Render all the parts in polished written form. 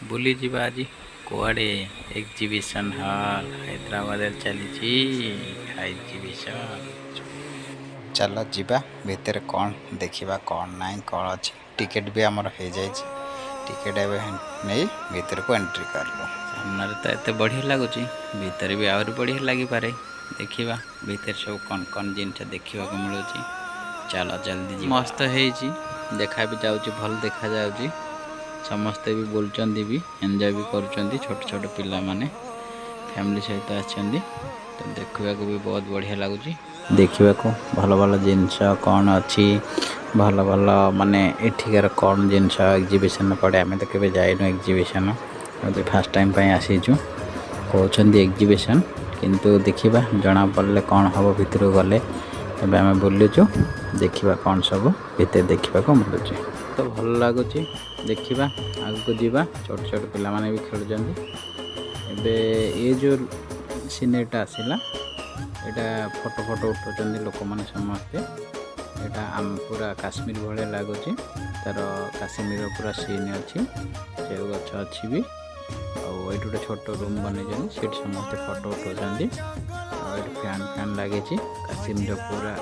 बुली जीवा आज कुआड़े exhibition hall Hyderabad चली एग्जीबिशन। चलो जीवा भितर कौन देखा कौन ना कौन अच्छे टिकेट भी आमर हो जाए टिकेट नहीं भितर को एंट्री कर लो सामने तो एत बढ़िया लगुच भितर भी आहरी बढ़िया लगिपे देखा भितर सब कौन कौन जिनस देखा मिलूँ। चलो जल्दी मस्त है देखा भी जाऊँगी भल देखा जाऊँगी समस्ते भी बोलुं भी एंजॉय भी करुँच छोट छोट पिला माने फैमिली सहित आछंदी तो देखा भी बहुत बढ़िया लगुच देखा भल भल जिनस कौन अच्छी भल भल माने एठिकार कौन जिनस एग्जीबिशन पड़े आम तो केवे जाइनु एग्जीबिशन फास्ट टाइम आसीचु कहते एग्जीबिशन किंतु देखा जना पड़े कौन हम भितर गले एवं आम बुलुचु देखा कौन सब भितर देखा मिलूँ तो भल लगुच देखा आग को जीवा छोट छोट पिला माने भी खेलुं ये जो सीनेटा आसला यहाँ फोटो फोटो उठाऊँ लोक मैंने समस्ते यहाँ आम पूरा काश्मीर भाया लगुच तार काश्मीर पूरा सीन अच्छी से गच अच्छी भी आठ गोटे छोट रूम बन सीट समस्ते फोटो उठाऊँ फैन फैन लगे काश्मीर पूरा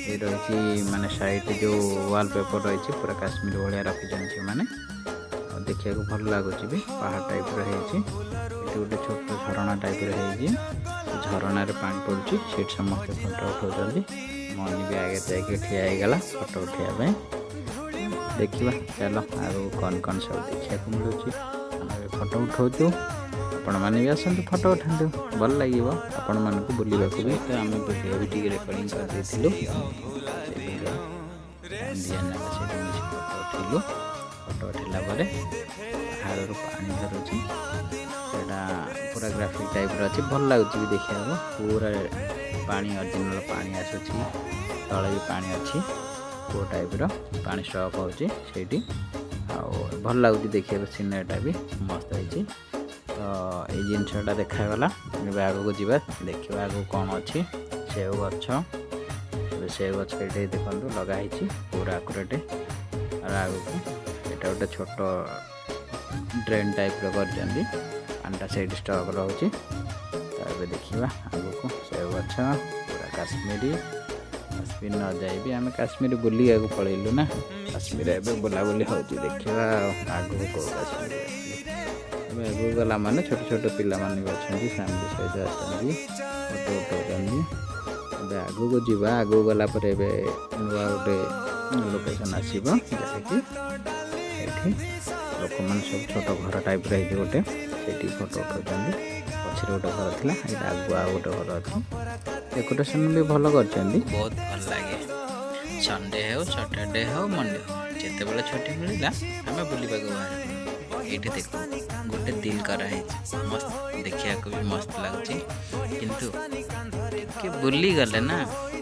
ये रही माने साइड जो वाल पेपर रही पूरा काश्मीर भाया रखी से मैंने देखा भल लगुच भी पहाड़ टाइप रही गोटे छोट झरणा टाइप रही झरणार पानी पड़ुची सीट समस्त फोटो उठाऊँ मनी भी आगे जाके ठिया गला फोटो उठाइबा देखा चलो आगे कौन कौन सब देखा मिलूँ फोटो उठाऊ आपण मैंने भी आसतु फोटो उठातु भल लगे आपण मानक बुलवा भी तो आम वीडियो भी टी रेकर्डिंग कर फोटो उठेलु फोटो उठेला पहाड़ पानी धरुची पूरा ग्राफिक टाइप अच्छी भल लगुच भी देखा पूरा पानी ओरिजिनल पानी आसूची तले भी पानी अच्छी वो टाइप पानी स्टॉक होची भल लगुच देखा सीनरीटा भी मस्त है तो ये जिनसा देखागला आग को जीवा देखा आग कौन अच्छी सेव गछ सेव गछ ये देखो लगाई पूरा आकुरेट और आग को यहाँ गोटे छोट ड्रेन टाइप कर पानीटा से स्टक रोचे तो देखा आग को सेव गछ पूरा काश्मीरी काश्मीर न जाए भी आम काश्मीर बुली आगे पलैलु ना काश्मीर एवं बुलाबुली हो देखा आग को काश्मीर आगू गला माने छोट छोट पिला माने भी अच्छा फैमिली सहित आसती फोटो उठाऊँ आगू को जीवा आगू गला नुआ गोटे लोकेशन आसो जहाँकि लोक मैंने सब छोट घर टाइप रही गोटे से फोटो उठाऊँ पछे गोटे घर थी ये आगू आ गोटे घर अच्छी डेकोरेशन भी भल कर बहुत भल लगे संडे हो सैटरडे हो मंडे हो जिते बड़े छुट्टी मिलला आम बुलवा बाहर ये देख गोटे दिल कराई मस्त देखा भी मस्त लगुच किंतु बुली गले ना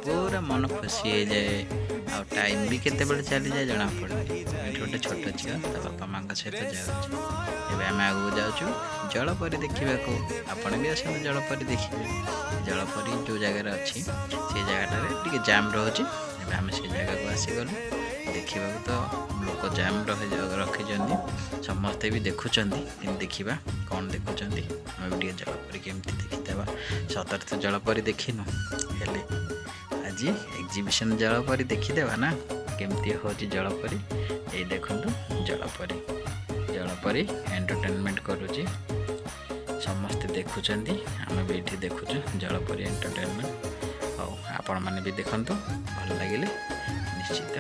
पूरा मन खुशी हो जाए आ टाइम भी केते बेले चली जाए जना पड़े गोटे छोट झील बापा माँ सहित जाऊँ आम आगू जाऊँ जलपरी देखा आपण भी आसते जलपरी देखिए जलपरी जो जगार अच्छी से जगह जाम रोचे आम से जगह को आसीगलु देखा तो लोक जाम रखी समस्ते भी देखुं देखा कौन देखुं आम भी जलपरी केमती देखीदेवा सतर तो जलपरी देखिनु हेले आज एग्जीबिशन जलपरी देखीदेवा ना केमती हो जलपरी ये देखु जलपरी जलपरी एंटरटेनमेंट करुँची समस्ते देखुं आम भी ये देखुचु जलपरी एंटरटेनमेंट और आपण मैंने भी देखु भल लगे निश्चित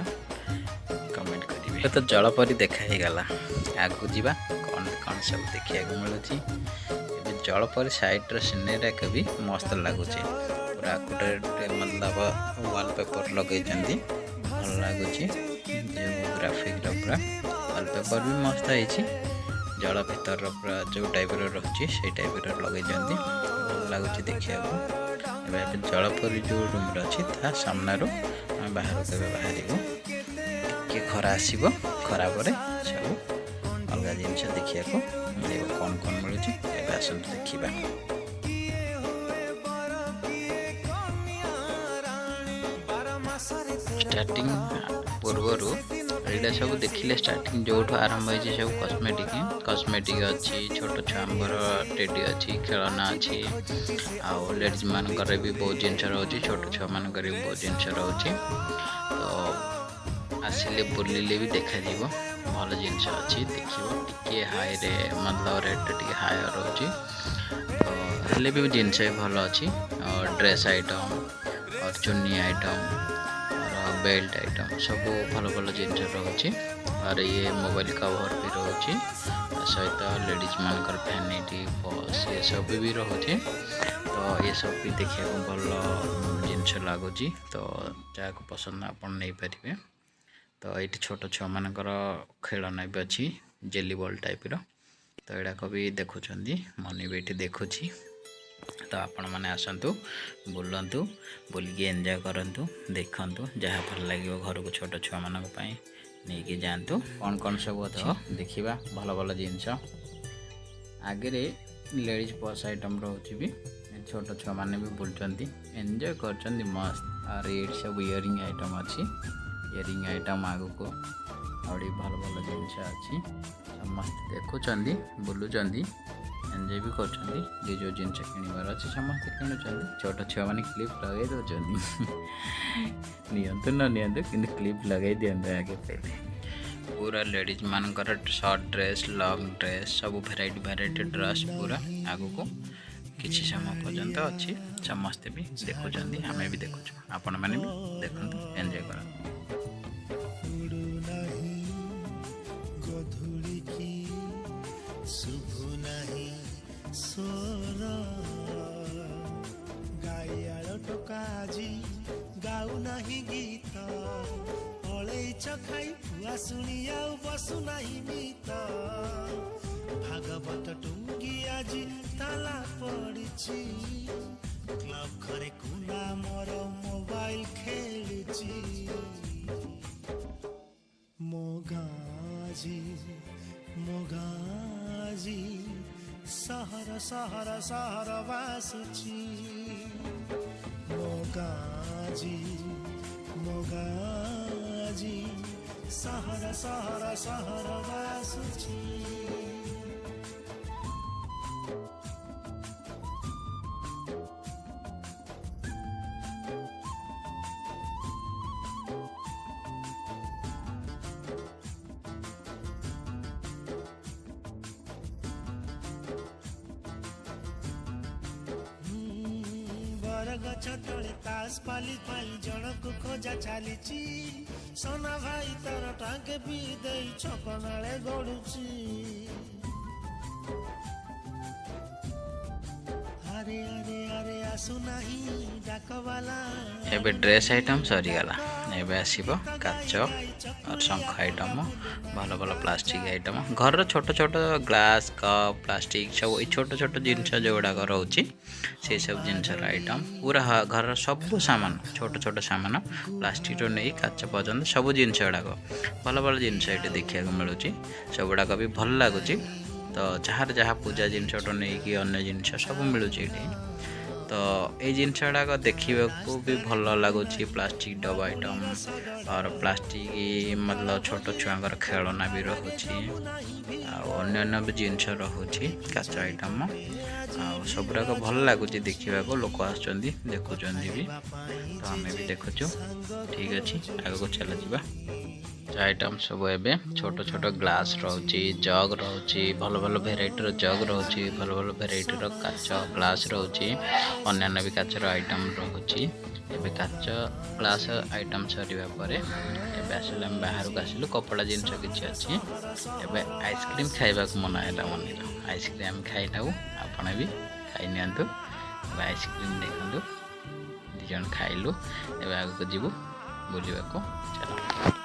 कमेंट करेंगे तो जलपरी देखा ही गला आगू जीवा कौन कौन सब देखा मिलूँ जलपरी साइड्र सीनेरी के भी मस्त लगुच पूरा गोटे मतलब वाल पेपर लगे भल लगुच ग्राफिक पूरा वाल पेपर भी मस्त है जल भीतर पूरा जो टाइप रही से टाइप लगे भल लगुच देखा जलपरी जो रूम अच्छी ता सामनारू आम बाहर केवे बाहर टे खरा आसो खरा पर सब अलग जिनस देखा मिल कौन कौन मिलूँ आसतु देखा स्टार्टिंग पूर्वर एटा सब देखिले स्टार्टिंग जो आरंभ होइए सब कॉस्मेटिक अच्छी छोट छुआंर टेडी अच्छी खेलना अच्छी आउ लेडीज मानकर भी बहुत जिनस रोचे छोट छुआ मानकर भी बहुत जिनस रोचे तो आसिले बुलिले भी देखा भल जिनस अच्छी देखिए टी हाई रे मतलब रेट टी हाई रोचे तो हेल्ले भी जिनस भल अच्छी और ड्रेस आइटम और चुन्नी आइटम और बेल्ट आइटम सब भल भल जिनस रोचे और ये मोबाइल कवर भी रोचे सहित लेडीज मानकर फैनिटी पर्स ये सब भी रोचे तो ये सब भी देखा भल जिनस लगुच तो जहाँ को पसंद आपन नहीं पारे तो ये छोट छुआ मानकर खेलना भी अच्छी जेली बॉल टाइप रो तो यहाँ भी देखुं मनी भी ये देखुची तो आपण मैंने आसतु बुलतु बुलिकी एंजॉय करंतु देखंतु जहाँ भल लगे घर को छोट छुआ मान नहीं कि जातु कौन कौन सब तो देखा भल भल जिनस आगे लेडीज पर्स आइटम रोचे भी छोट छुआ मैंने भी बुलुंट एंजॉय कर मस्त और ये सब इयरिंग आइटम अच्छी इयरिंग आइटम आग को और भल भल जिनस अच्छी समस्त देखुं बुलुंट एंजॉय भी कर जो जिनस किणवार अच्छे समस्त किणुंट छोट छुआ मैंने क्लिप लगे दौरान नियंतु न नियंतु कि क्लिप लगे दिंतु आगे पहले पूरा लेडीज मानकर शॉर्ट ड्रेस लॉन्ग ड्रेस सब भेराइटी ड्रेस पूरा आगु को किसी समय पर्यंत अच्छी समस्ते भी देखुं आम भी देखु आपण मैंने भी देखते एंजॉय कर गाऊ नहीं गीत अलैच खाई पुआ शुणी बसु नहीं मीत भागवत टुंगी आज ताला पड़ी क्लब घरे कुला मोर मोबाइल खेलुची मोगाजी मोगाजी सहर सहर सहर बासुची मोगाजी मोगाजी सहर सहर सहर बासुची गछ तले तास पाली पाई जनक खोजा चली सोना भाई तार टांगे भी दे छकनाले गड़ुची अरे अरे अरे आसु नहीं डाकवाला एबे ड्रेस आइटम सरीगला एबे आसीबो काच और शंख आइटम भल भल प्लास्टिक आइटम घर छोट छोट ग्लास कप प्लास्टिक सब छोट छोट जिनस जो गुड़ाक रोचे से सब जिनस आइटम पूरा घर सब सामान छोट छोट सामान प्लास्टिक नहीं काच पर्यटन सब जिनस गुड़ाक भल भल जिनस ये देखा मिलूँ सब गुड़ाक भी भल लगुच तो जार जहाँ पूजा जिनस नहीं कि अन्य जिनस सब मिलूँ ये तो ये जिनस गुड़ाक देखा भी भल लगुच प्लास्टिक डब आइटम और प्लास्टिक मतलब छोट छुआर खेलना भी रोचे अन्य भी जिनस रोचे काच आइटम सबुराक भल लगुच देखा लोक आस देखुं भी तो आम भी देखुचु ठीक अच्छे आगे को चल जा आइटम सब एबे छोट छोट ग्लास रोचे जग रोचे भल भल भेराइटर जग रोचे भल भल भेराइटर काच ग्लास रोचे अन्य भी काचर आइटम रोचे एबे काच ग्लास आइटम सरीबा परे एबे आसिले हम बाहर को आसिलु कपड़ा जिनस किछि अछि एबे आइसक्रीम खाइबा को मन हैला मनिला आइसक्रीम खाइलाउ आपण भी खाइ नियंतु आइसक्रीम देखंतु दी जण खाइलु एबे आगु को जीवु बुलिबा को चलो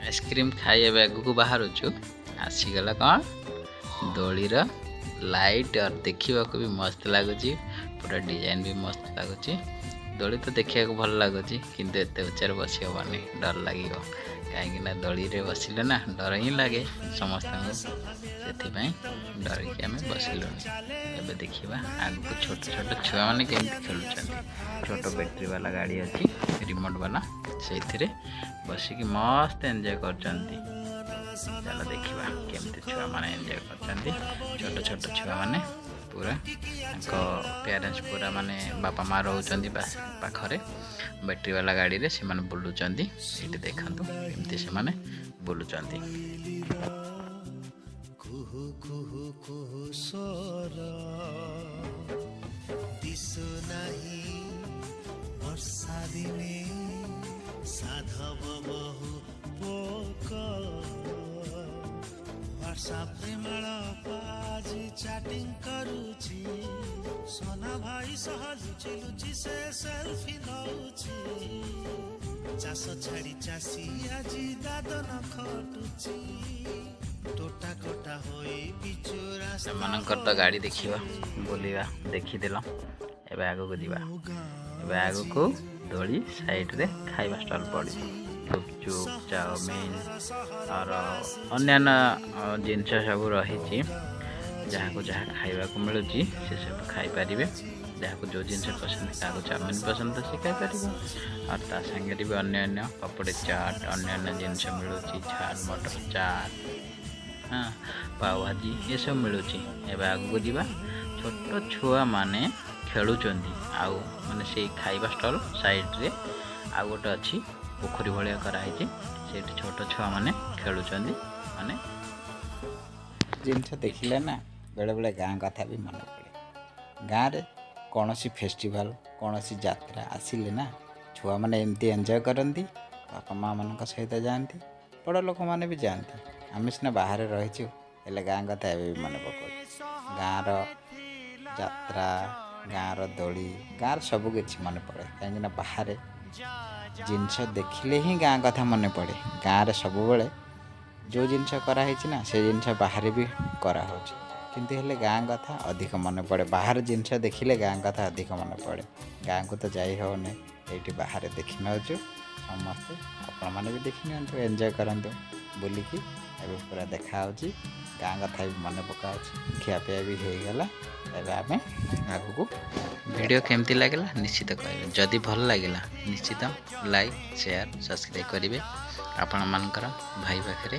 आइसक्रीम खाई एबे आगु को बाहर छु आसीगला कौन दोलीर लाइट और देखा भी मस्त लगुच पूरा डिजाइन भी मस्त लगुच दोली तो देखा भल लगुच किंतु एत उच्चार बसी हेनी डर लगे कहीं दोली रे बसिले ना डर ही लगे समस्त से डर कि आम बसिलु एबे देखा आगु छोट छोट छुआ मैंने केमती खेलुं छोट बैटरी वाला गाड़ी अच्छी रिमोट वाला ସେଇଥିରେ ବସିକି ମସ୍ତ ଏନ୍ଜୟ କରୁଛନ୍ତି। ଚାଲ ଦେଖିବା କେମିତି ଛୁଆମାନେ ଏନ୍ଜୟ କରୁଛନ୍ତି। ଛୋଟ ଛୋଟ ଛୁଆମାନେ ପୁରା ତାଙ୍କ ପ୍ୟାରେଣ୍ଟସ୍ ପୁରା ମାନେ ବାପା ମା ରହୁଛନ୍ତି ପାଖରେ ବ୍ୟାଟେରୀ ବାଲା ଗାଡ଼ିରେ ସେମାନେ ବୁଲୁଛନ୍ତି। ଏଇଠି ଦେଖନ୍ତୁ କେମିତି ସେମାନେ ବୁଲୁଛନ୍ତି। କୁହୁ କୁହୁ କୁହୁ ସ୍ୱର ଦିଶୁ ନାହିଁ ବର୍ଷା ଦିନେ ସାଧବ ବହୁ ପୋକ ହ୍ୱାଟ୍ସଆପ ପ୍ରେମାଳ ଆଜି ଚାଟିଂ କରୁଛି ସୋନା ଭାଇ ସହ ଲୁଚି ଲୁଚି ସେ ସେଲ୍ଫି ନଉଛି ଚାଷ ଛାଡ଼ି ଚାଷୀ ଆଜି ଦାଦନ ଖଟୁଛି ଟୋଟା କୋଟା ହୋଇ ବିଚୁରା ସେମାନଙ୍କର ତ ଗାଡ଼ି ଦେଖିବା ବୁଲିବା ଦେଖିଦେଲ। ଏବେ ଆଗକୁ ଯିବା। ଏବେ ଆଗକୁ ଦୋଳି ସାଇଡ଼ରେ ଖାଇବା ଷ୍ଟଲ୍ ପଡ଼ିବ। ଗୁପଚୁପ ଚାଉମିନ और ଅନ୍ୟାନ୍ୟ ଜିନିଷ ସବୁ ରହିଛି। ଯାହାକୁ ଯାହା ଖାଇବାକୁ ମିଳୁଛି ସେ ସବୁ ଖାଇପାରିବେ। ଯାହାକୁ ଯେଉଁ ଜିନିଷ ପସନ୍ଦ, କାହାକୁ ଚାଉମିନ ପସନ୍ଦ ସେ ଖାଇପାରିବ। ଆଉ ତା ସାଙ୍ଗରେ ବି ଅନ୍ୟାନ୍ୟ ପପଡ଼ି ଚାଟ୍ ଅନ୍ୟାନ୍ୟ ଜିନିଷ ମିଳୁଛି। ଝାଲ ମଟର ଚାଟ୍, ପାଓ ଭାଜି ଏସବୁ ମିଳୁଛି। ଏବେ ଆଗକୁ ଯିବା। ଛୋଟ ଛୁଆମାନେ ଖେଳୁଛନ୍ତି। ଆଉ ମାନେ ସେଇ ଖାଇବା ଷ୍ଟଲ୍ ସାଇଡ଼ରେ ଆଉ ଗୋଟେ ଅଛି ପୋଖରୀ ଭଳିଆ କରାହେଇଛି। ସେଇଠି ଛୋଟ ଛୁଆମାନେ ଖେଳୁଛନ୍ତି। ମାନେ ଜିନିଷ ଦେଖିଲେ ନା ବେଳେବେଳେ ଗାଁ କଥା ବି ମନେ ପଡ଼େ। ଗାଁରେ କୌଣସି ଫେଷ୍ଟିଭାଲ କୌଣସି ଯାତ୍ରା ଆସିଲେ ନା ଛୁଆମାନେ ଏମିତି ଏନ୍ଜୟ କରନ୍ତି। ବାପା ମା ମାନଙ୍କ ସହିତ ଯାଆନ୍ତି, ବଡ଼ ଲୋକମାନେ ବି ଯାଆନ୍ତି। ଆମେ ସିନା ବାହାରେ ରହିଛୁ, ହେଲେ ଗାଁ କଥା ଏବେ ବି ମନେ ପକାଉଛୁ। ଗାଁର ଯାତ୍ରା, ଗାଁର ଦୋଳି, ଗାଁର ସବୁ କିଛି ମନେ ପଡ଼େ। କାହିଁକିନା ବାହାରେ ଜିନିଷ ଦେଖିଲେ ହିଁ ଗାଁ କଥା ମନେ ପଡ଼େ। ଗାଁରେ ସବୁବେଳେ ଯେଉଁ ଜିନିଷ କରାହେଇଛି ନା ସେ ଜିନିଷ ବାହାରେ ବି କରାହେଉଛି, କିନ୍ତୁ ହେଲେ ଗାଁ କଥା ଅଧିକ ମନେ ପଡ଼େ। ବାହାର ଜିନିଷ ଦେଖିଲେ ଗାଁ କଥା ଅଧିକ ମନେ ପଡ଼େ। ଗାଁକୁ ତ ଯାଇ ହେଉନି, ଏଇଠି ବାହାରେ ଦେଖି ନେଉଛୁ। ସମସ୍ତେ ଆପଣମାନେ ବି ଦେଖି ନିଅନ୍ତୁ, ଏନ୍ଜୟ କରନ୍ତୁ ବୁଲିକି। ଏବେ ପୁରା ଦେଖାହେଉଛି, ଗାଁ କଥା ବି ମନେ ପକାଉଛି। ଖିଆପିଆ ବି ହେଇଗଲା। ଏବେ ଆମେ ଆଗକୁ। ଭିଡ଼ିଓ କେମିତି ଲାଗିଲା ନିଶ୍ଚିତ କହିବେ। ଯଦି ଭଲ ଲାଗିଲା ନିଶ୍ଚିତ ଲାଇକ୍ ସେୟାର ସବସ୍କ୍ରାଇବ୍ କରିବେ। ଆପଣମାନଙ୍କର ଭାଇ ପାଖରେ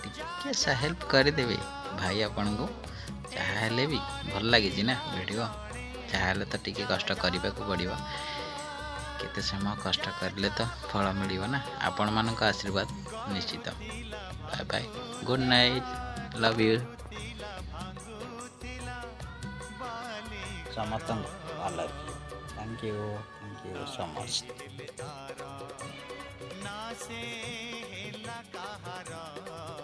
ଟିକେ ହେଲ୍ପ କରିଦେବେ। ଭାଇ ଆପଣଙ୍କୁ ଯାହା ହେଲେ ବି ଭଲ ଲାଗିଛି ନା ଭିଡ଼ିଓ, ଯାହା ହେଲେ ତ ଟିକେ କଷ୍ଟ କରିବାକୁ ପଡ଼ିବ। କେତେ ସମୟ କଷ୍ଟ କରିଲେ ତ ଫଳ ମିଳିବ ନା। ଆପଣମାନଙ୍କ ଆଶୀର୍ବାଦ ନିଶ୍ଚିତ। Bye bye, good night, love you. ସମସ୍ତଙ୍କୁ ଭଲ ଲାଗିବ। Thank you so much.